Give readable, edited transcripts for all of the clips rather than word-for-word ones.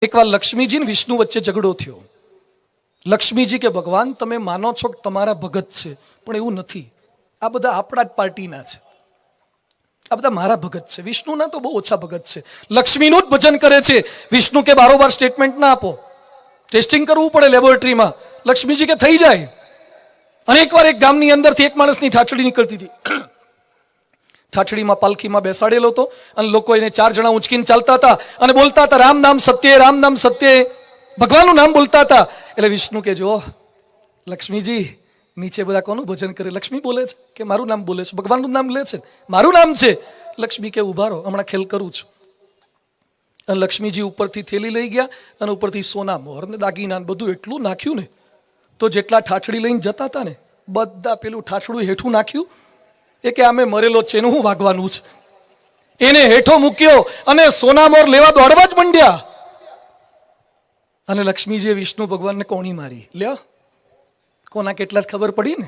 एक बार लक्ष्मीजी ने विष्णु वच्चे झगड़ो थयो। लक्ष्मीजी के भगवान तमे मानो छो कि तमारा भगत छे, पण एवुं नथी। आ बधा आपड़ा ज पार्टीना छे, आ बधा मारा भगत छे। विष्णुना तो बहु ओछा भगत छे, लक्ष्मीनुं ज भजन करे छे। विष्णु के बारोबार स्टेटमेंट ना आपो, टेस्टिंग करवुं पड़े लेबोरेटरीमां। लक्ष्मीजी के थई जाय। अनेक वार एक गामनी अंदरथी एक माणसनी ठाठड़ी निकळती हती। ठाठड़ीमां पालखीमां बेसाडेलो હતો અને લોકો એને ચાર જણા ઉંચકીને ચાલતા હતા અને બોલતા હતા રામ નામ સત્ય, ભગવાનનું નામ બોલતા હતા। એટલે વિષ્ણુ કે જો લક્ષ્મીજી નીચે બધા કોનું ભજન કરે? લક્ષ્મી બોલે છે કે મારું નામ બોલે છે? ભગવાનનું નામ લે છે, મારું નામ છે। લક્ષ્મી કે ઉભા રહો, હમણાં ખેલ કરું છું। અને લક્ષ્મીજી ઉપરથી થેલી લઈ ગયા અને ઉપરથી સોના મોહર ને દાગીના બધું એટલું નાખ્યું ને તો જેટલા ઠાઠડી લઈને જતા હતા ને બધા પેલું ઠાઠડું હેઠું નાખ્યું। એ કે આમે મરેલો છે એનું હું વાગવાનું છે। એને હેઠો મૂક્યો અને સોનામોર લેવા દોડવા જ મંડ્યા। અને લક્ષ્મીજીએ વિષ્ણુ ભગવાનને કોણી મારી। લ્યો કોના કેટલા જ ખબર પડી ને?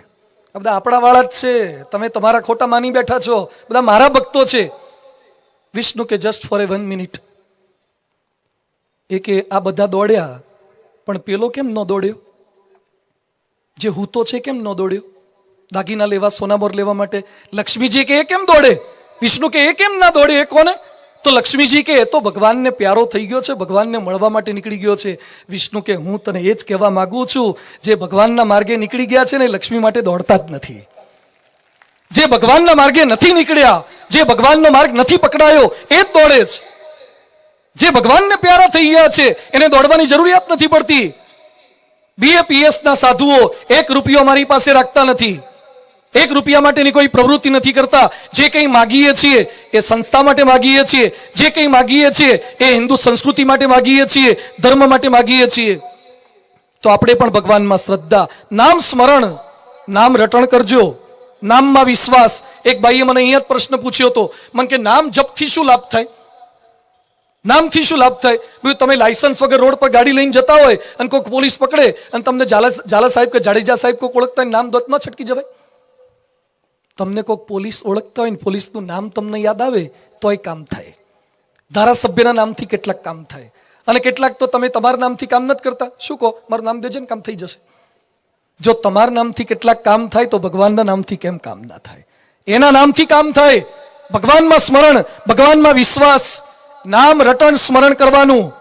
આ બધા આપણા વાળા જ છે, તમે તમારા ખોટા માની બેઠા છો, બધા મારા ભક્તો છે। વિષ્ણુ કે જસ્ટ ફોર એ 1 મિનિટ। એ કે આ બધા દોડ્યા પણ પેલો કેમ ન દોડ્યો? જે હૂતો છે કેમ ન દોડ્યો દાગીના લેવા, સોનામોર લેવા માટે? લક્ષ્મીજી કે એ કેમ દોડે? વિષ્ણુ કે એ કેમ ના દોડે? એ કોને? તો લક્ષ્મીજી કે એ તો ભગવાનને પ્યારો થઈ ગયો છે, ભગવાનને મળવા માટે નીકળી ગયો છે। વિષ્ણુ કે હું તને એ જ કહેવા માંગુ છું, જે ભગવાનના માર્ગે નીકળી ગયા છે ને લક્ષ્મી માટે દોડતા જ નથી। જે ભગવાનના માર્ગે નથી નીકળ્યા, જે ભગવાનનો માર્ગ નથી પકડાયો એ જ દોડે છે। જે ભગવાનને પ્યારા થઈ ગયા છે એને દોડવાની જરૂરિયાત નથી પડતી। BAPS ના સાધુઓ 1 રૂપિયો મારી પાસે રાખતા નથી, 1 રૂપિયા માટેની કોઈ પ્રવૃત્તિ નથી કરતા। જે કંઈ માગીએ છીએ એ સંસ્થા માટે માગીએ છીએ, જે કંઈ માગીએ છીએ એ હિન્દુ સંસ્કૃતિ માટે માગીએ છીએ, ધર્મ માટે માગીએ છીએ। તો આપણે પણ ભગવાનમાં શ્રદ્ધા, નામ સ્મરણ, નામ રટણ કરજો, નામમાં વિશ્વાસ। એક ભાઈએ મને અહીંયા જ પ્રશ્ન પૂછ્યો હતો, મને કે નામ જપથી શું લાભ થાય? નામથી શું લાભ થાય? તમે લાયસન્સ વગર રોડ પર ગાડી લઈને જતા હોય અને કોઈક પોલીસ પકડે અને તમને ઝાલા સાહેબ કે જાડેજા સાહેબ કોઈક ઓળખતા હોય, નામ દોત ન છટકી જવાય? તમને કોઈક પોલીસ ઓળખતા હોય ને પોલીસનું નામ તમને યાદ આવે તોય કામ થાય। ધારાસભ્યના નામથી કેટલાક કામ થાય અને કેટલાક તો તમે તમારા નામથી કામ નથી કરતા। શું કહો, મારું નામ દેજે ને કામ થઈ જશે। જો તમારા નામથી કેટલાક કામ થાય તો ભગવાનના નામથી કેમ કામ ના થાય? એના નામથી કામ થાય। ભગવાનમાં સ્મરણ, ભગવાનમાં વિશ્વાસ, નામ રટણ સ્મરણ કરવાનું।